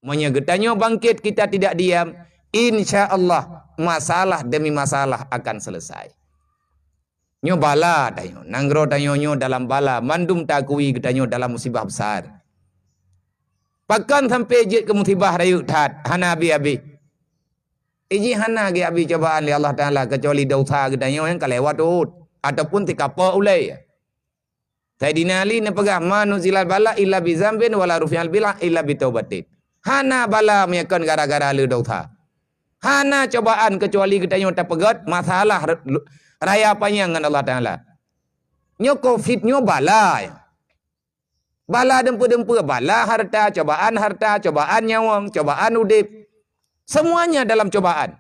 Menyegetannya bangkit, kita tidak diam. Insya Allah masalah demi masalah akan selesai. Nyo bala tayo, nanggro tayo nyo dalam bala, mandum takui getanyo dalam musibah besar. Pakan sampai je ke musibah rayu tat, hana abi. Iji hana ge abi cobaan li Allah Ta'ala kecuali dosa getanyo yang kelewat ut ataupun tikapa ulai. Sayyidina Ali ne pegah manuzilal bala illa bizambin wala rufi'al bila illa bitaubatin. Hana bala meyakan gara-gara lu dosa. Hana cobaan kecuali getanyo tak pegat masalah raya panjang dengan Allah Ta'ala. Nyo covid nyo bala. Bala dempu-dempu bala harta, cobaan nyawang, cobaan udip. Semuanya dalam cobaan.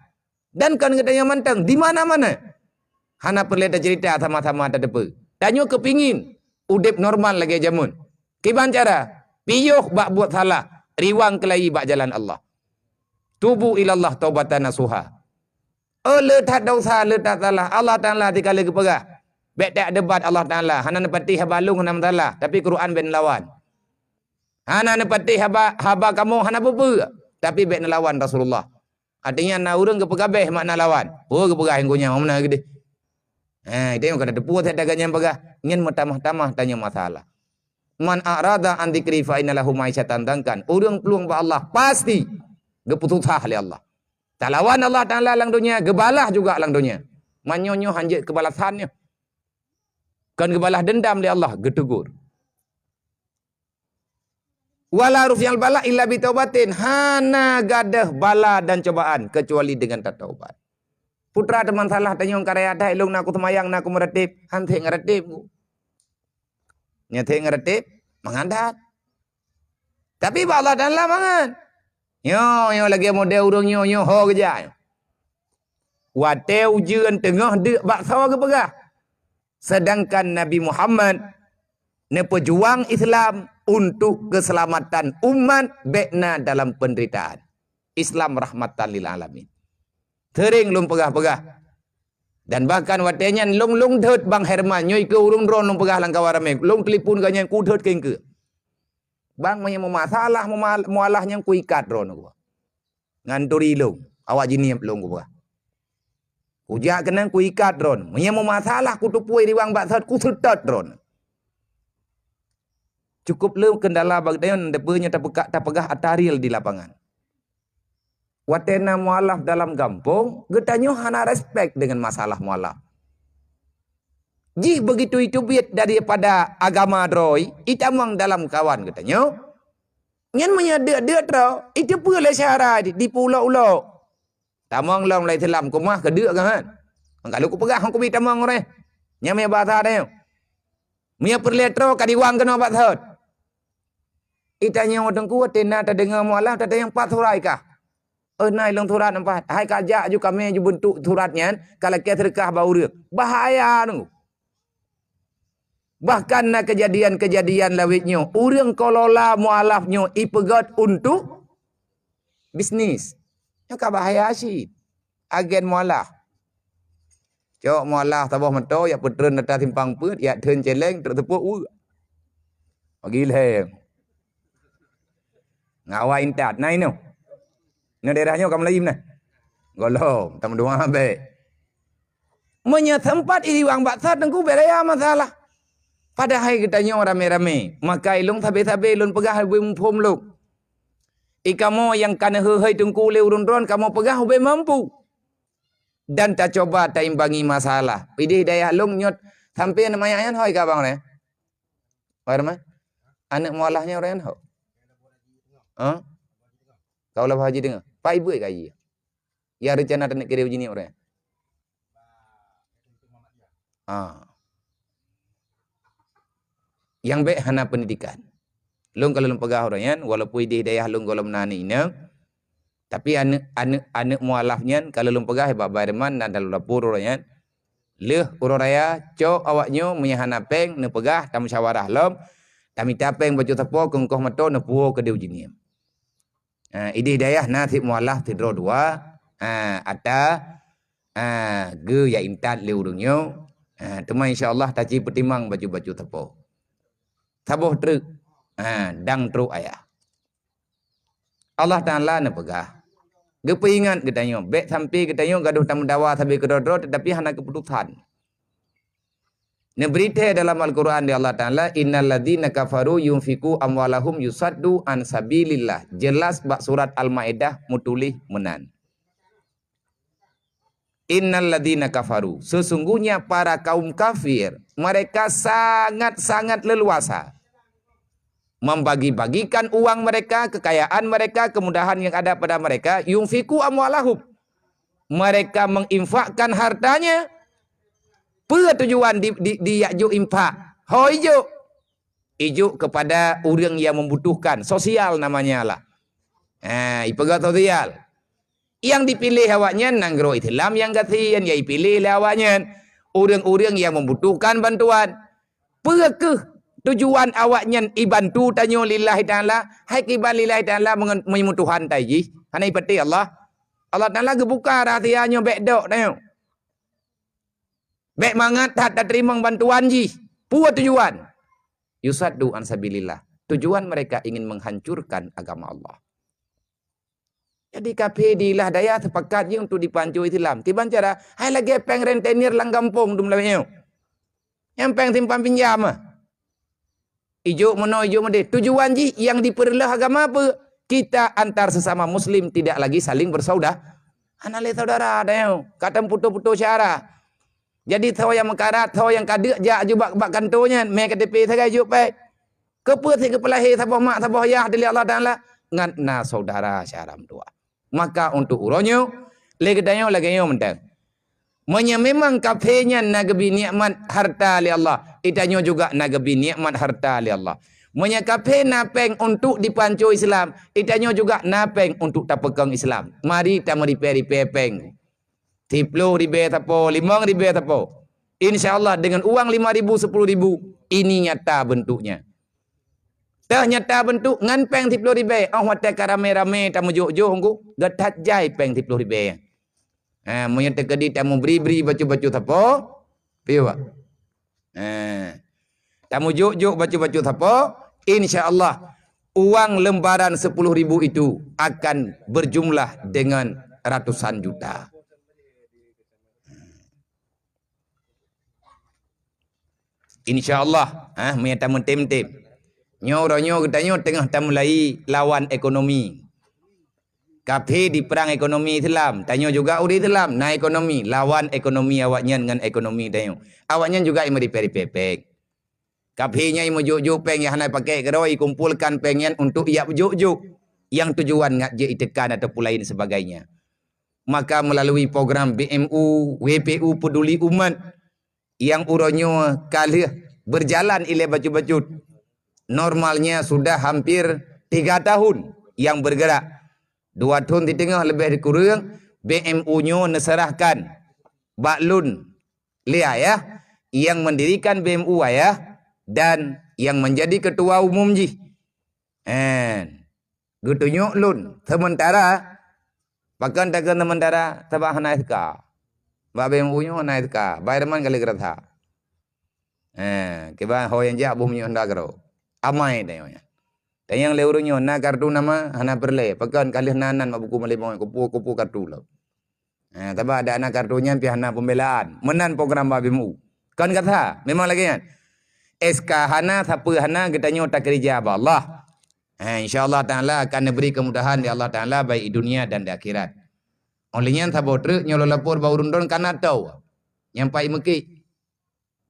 Dan kan getanyo mantang di mana-mana. Hana perlu cerita sama-sama tak depu. Dan nyo kepingin udip normal lagi jamun. Kiban cara? Piyuh bak buat salah. Riwang kelahi bak jalan Allah. Tubu ilallah taubatan nasuha. Letak dosa, letak salah. Allah Ta'ala dikala kepegah. Bek tak debat Allah Ta'ala. Hana nepati habalung hana salah. Tapi Quran ben lawan. Hana nepati haba kamu hana bubu. Tapi bek lawan Rasulullah. Artinya na urang kepegabeh makna lawan. Oh kepegah yang kunya. Mana gede. Itu yang kata depu saya daganya pegah. Ingin metamah-tamah tanya masalah. Man a'rada an dzikri fa innalahu ma'isyatan dangkan. Urang peluang ba Allah pasti geputusah oleh Allah. Talawan Allah Ta'ala lang dunia, gebalah juga lang dunia. Manyonyo hanjit kebalasannya. Kan gebalah dendam oleh Allah, getegur. Wala rufyal bala illa bitaubatin. Hana gadah bala dan cobaan kecuali dengan taubat. Putra teman salah tanya karya ada ilung naku temayang naku meretip, hante ngeretip. Nyate ngeretip mengandat. Tapi Allah Ta'ala mangan. Yo lagi model urang yo ho kerja. Wate ujian tengah dek baksa ke pegah. Sedangkan Nabi Muhammad ne pejuang Islam untuk keselamatan umat bekna dalam penderitaan. Islam rahmatan lil alamin. Tering lum pegah-pegah. Dan bahkan watenya long dhet Bang Herman nyoi ke urung dron lum pegah lang kawarame. Long telefon ganyan ku dhet kengke. Bang punya masalah mualahnya ku ikat ron aku. Nganturi long. Awak jini long ku bah. Ujak kena ku ikat ron. Punya masalah ku tupui di wang baksat ku setat ron. Cukup lu kendala bagdayon depenya tak pegah ataril di lapangan. Watena mualaf dalam kampung, getanyo hana respect dengan masalah mualaf. Jih begitu itu biat daripada agama droi, itamang dalam kawan getanyo. Nyan menyadek tro, itu pula syarat di pulau-ulau. Tamang long lai selam kumah kedek kan. Kalau ku pegah ku bi tamang ore. Nyame bahasa dia. Mia perletro kadiwang kena bathot. Itanya odong ku tena ta dengar mualaf ta yang paturai kah? Nai long turat empat. Hai kajak ju kami ju bentuk turatnya. Kalau kia terkah bau rek. Bahaya tu. Bahkan na kejadian-kejadian lawitnya. Urang kolola mualafnya ipegat untuk bisnis. Yang bahaya sih. Agen mualaf. Cok mualaf tabah mento. Ya putren nata timpang put. Ya turn celeng. Tertepuk. Gila. Ngawai intat. Nah ini. Ini daerahnya kamu lagi mana? Golong, tamu dua habis. Tempat ini wang baksat tengku beraya masalah. Padahal kita nyo rame-rame. Maka ilung tabe-tabe ilun pegah hubui mumpum lu. Ikamu yang kana hehai tengku le urun-urun kamu pegah hubui mampu. Dan tak coba tak imbangi masalah. Pidih daya lung nyot sampai namanya hoi kabang le. Warma? Anak mualahnya orang ho. Kau lah haji dengar. Pak ibu kaji. Ya rencana nak kira begini orang. Yang baik hana pendidikan. Long kalau long pegah orang walaupun di daya long golom nani ini. Tapi anak mualafnya kalau long pegah bab barman dan dalam dapur orang leh urang raya cok awaknya menyahana peng ne pegah tam musyawarah lom. Kami tapeng baju tepo kengkoh mato ne puo ke dia begini. Idih dayah nasib mualaf tidro dua. Ada ge ya intat leurungnya. Tema insyaAllah taci pertimang baju-baju tepo. Tabuh truk. Dang truk ayah. Allah Ta'ala na pegah. Gepa ingat katanya, baik sampai katanya gaduh tamu dawa sampai kedodro tetapi hana keputusan. Ne berita dalam Al-Quran di Allah Ta'ala, innal ladzina kafaru yunfiku amwalahum yusaddu an sabilillah. Jelas bak surat Al-Maidah mutulih menan. Innal ladzina kafaru, sesungguhnya para kaum kafir, mereka sangat-sangat leluasa membagi-bagikan uang mereka, kekayaan mereka, kemudahan yang ada pada mereka. Yunfiku amwalahum, mereka menginfakkan hartanya. Apa tujuan di yakjuk infak? Ijuk kepada orang yang membutuhkan, sosial namanya lah. Ipagat sosial. Yang dipilih awaknya nanggro Islam yang kasihan, yang dipilih awaknya orang-orang yang membutuhkan bantuan. Apakah tujuan awaknya ibantu tanyo lillahi ta'ala, hai kiban lillahi ta'ala menyemutuhan taji. Hana ipati Allah. Allah Ta'ala kebuka rahasianya baik dok tanyo. Baik mangat tak terima bantuan ji. Puas tujuan. Yusaddu an sabilillah. Tujuan mereka ingin menghancurkan agama Allah. Jadi kafir dilah daya sepakat je untuk dipancu Islam. Tiban cara, hai lagi peng rentenir lang kampung dum lawanya. Yang peng simpan pinjam ah. Ijo meno ijo mede. Tujuan ji yang diperlah agama apa? Kita antar sesama muslim tidak lagi saling bersaudara. Anale saudara dayo. Katam putu-putu syara. Jadi tahu yang mekarat, tahu yang kadek jak juga bak kantonya, me KTP sagai juk pai. Kepa si kepelahi sabah mak sabah ayah dari Allah Taala ngan na saudara syaram tua. Maka untuk uronyo lagi dayo mentang. Menya memang kafenya nagabi nikmat harta li Allah. Itanyo juga nagabi nikmat harta li Allah. Menya kafe napeng untuk dipancu Islam. Itanyo juga napeng untuk tapekang Islam. Mari kita meriperi pepeng. 10 ribu tapo, 5 ribu tapo. InsyaAllah dengan uang 5.000, 10.000. Ini nyata bentuknya. Tah nyata bentuk ngan peng 10 ribu. Wate karame-rame tamu jok-jok ngku. Gatat jai peng 10 ribu. Menyata kedi tamu beri-beri bacu-bacu tapo. Piwa. Tamu jok-jok bacu-bacu tapo. InsyaAllah uang lembaran 10.000 itu akan berjumlah dengan ratusan juta. InsyaAllah, menyata mentem-tem. Nyo katanya tengah tak mulai lawan ekonomi. Kafe di perang ekonomi Islam. Tanya juga uri Islam. Nah ekonomi. Lawan ekonomi awaknya dengan ekonomi tanya. Awaknya juga yang meriperi pepek. Kafe-nya yang juk-juk peng yang hanai pakai keroi. Kumpulkan pengen untuk ia juk-juk. Yang tujuan ngak je itekan atau lain sebagainya. Maka melalui program BMU, WPU Peduli Umat. Yang uronyo kali berjalan ile baju-baju. Normalnya sudah hampir 3 tahun yang bergerak. 2 tahun di tengah lebih kurang. BMU-nya neserahkan Baklun Lia ya. Yang mendirikan BMU ya. Dan yang menjadi ketua umum ji. Gutunya lun. Sementara. Pakan takan sementara. Tabah naik ka. Ba BMU-nya naik ka. Bayarman kali kereta. Kiba ho yang jak bumi anda karo. Amai tanya. Dan yang leurunya na kartu nama hana perle. Pakan kali nanan mabuku malimong kupu-kupu kartu lo. Tapi ada anak kartunya pihana pembelaan. Menan program BMU. Kan kata memang lagi kan. SK hana siapa hana kita nyota kerja Allah. InsyaAllah Ta'ala akan diberi kemudahan di Allah Ta'ala baik di dunia dan di akhirat. Olehnya sabotre nyolo lapor bau rundon kana tahu. Nyampai Mekah.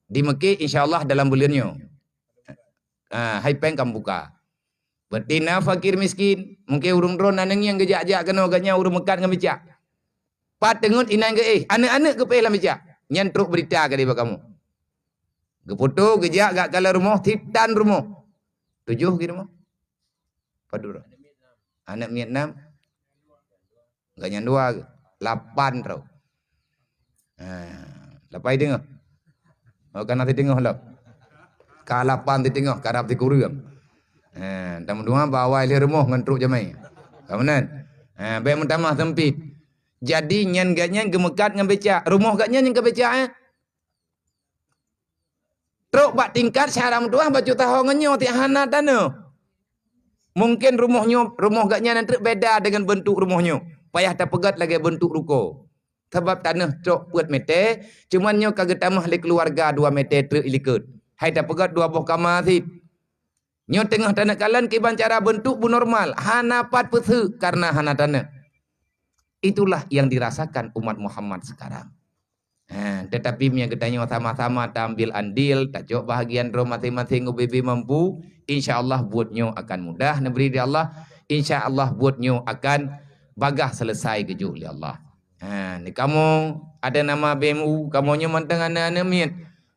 Di Mekah insyaAllah dalam bulannya. Hai peng kam buka. Betina fakir miskin. Mungkin urung drone aneng yang gejak-jak kena agaknya urung mekat dengan becak. Pat tengut inan ke anak-anak ke pelah becak. Nyantruk berita ke dia kamu. Geputu gejak gak kala rumah titan rumah. 7 ke rumah. Padura. Anak Vietnam. Gak nyan 2. 8 tau. Lapai tengah. Kan nanti tengah lah. K8 di tengah. Karap di kurang. Tamu-tamu bawa ilih rumah ngantruk jamai. Kemudian. Baik mentamah sempit. Jadi nyan gaknya gemekat dengan becak. Rumah gaknya yang ke becak. Truk bak tingkat syaram tuah baju tahu ngenyo ti hana tanu. Mungkin rumah gaknya nanti beda dengan bentuk rumahnya. Payah tak pegat lagi bentuk ruko. Sebab tanah truk buat meter, cuman nyo kagak tamah le keluarga 2 meter truk ilikut. Hai tak pegat 2 buah kamar sit. Nyo tengah tanah kalan kiban cara bentuk bu normal. Hana pat pesu karena hana tanah. Itulah yang dirasakan umat Muhammad sekarang. Tetapi yang katanya sama-sama tampil andil, tajuk bahagian roh masing-masing UBB mampu, insya-Allah buatnya akan mudah neberi di Allah, insya-Allah buatnya akan bagah selesai keju oleh Allah. Ni kamu ada nama BMU, kamunya mantang anak-anak mian.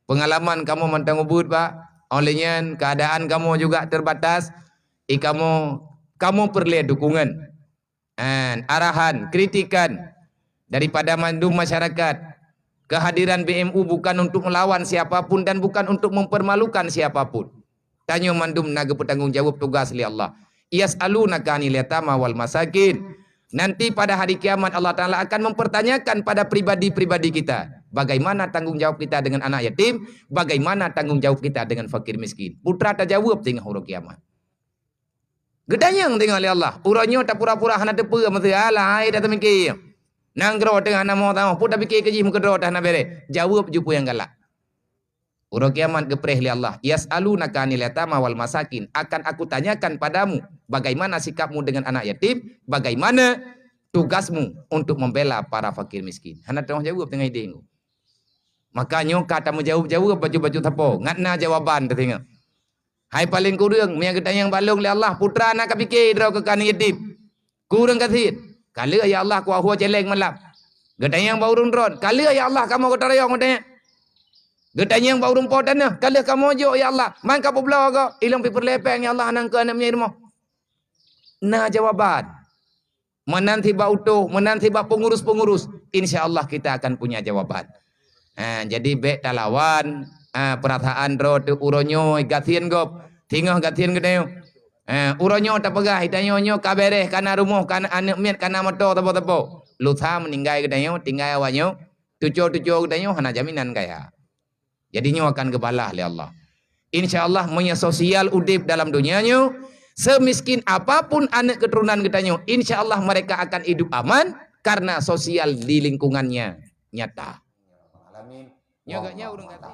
Pengalaman kamu mantang ubud Pak. Olehnya keadaan kamu juga terbatas. Kamu perlu dukungan, arahan, kritikan daripada mandum masyarakat. Kehadiran BMU bukan untuk melawan siapapun dan bukan untuk mempermalukan siapapun. Tanya mandum naga bertanggung jawab tugas li Allah. Yas'alunaka 'anil yatama wal masakin. Nanti pada hari kiamat Allah Ta'ala akan mempertanyakan pada pribadi-pribadi kita. Bagaimana tanggung jawab kita dengan anak yatim. Bagaimana tanggung jawab kita dengan fakir miskin. Putra tak jawab tengah huruf kiamat. Gedanyang tengah li Allah. Uranyo tak pura-pura hana tepa. Masa alah air datang mikir. Nanggro tengah nama tahu, pun tak fikir keji muka doa dah nak bere. Jawab jumpa yang galak. Urang kiamat gepreh li Allah. Yas'alunaka 'anil yatama wal masakin. Akan aku tanyakan padamu bagaimana sikapmu dengan anak yatim, bagaimana tugasmu untuk membela para fakir miskin. Hana tengah jawab tengah ide engko. Makanya kata menjawab baju-baju tapo, ngatna jawaban tu tengok. Hai paling kurang yang ketanyang balung li Allah, putra nak fikir draw ke kan yatim. Kurang kasih. Kala ya Allah ku ahua celeng malam. Gedanyang bau rundron. Kala ya Allah kamu kota rayong katanya. Gedanyang bau rumput tanah. Kala kamu jo ya Allah. Man ka publau ko. Ilang pi perlepeng ya Allah nang ke anak menyai rumah. Nah jawaban. Menanti ba utuh, menanti ba pengurus-pengurus. Insya-Allah kita akan punya jawaban. Jadi bek talawan perasaan ro tu uronyo gatien gop. Tingah gatien gedayo. Uronyo tak pegah itanyonyo kabereh kana rumah kana anak miat kana motor tapo-tapo. Lutha meninggal gedanyo tinggal awanyo. Tujo-tujo gedanyo hana jaminan kaya. Jadinya akan kebalah oleh Allah. Insya-Allah punya sosial udip dalam dunianyo. Semiskin apapun anak keturunan gedanyo, insya-Allah mereka akan hidup aman karena sosial di lingkungannya nyata. Alamin. Nyagaknya urang kata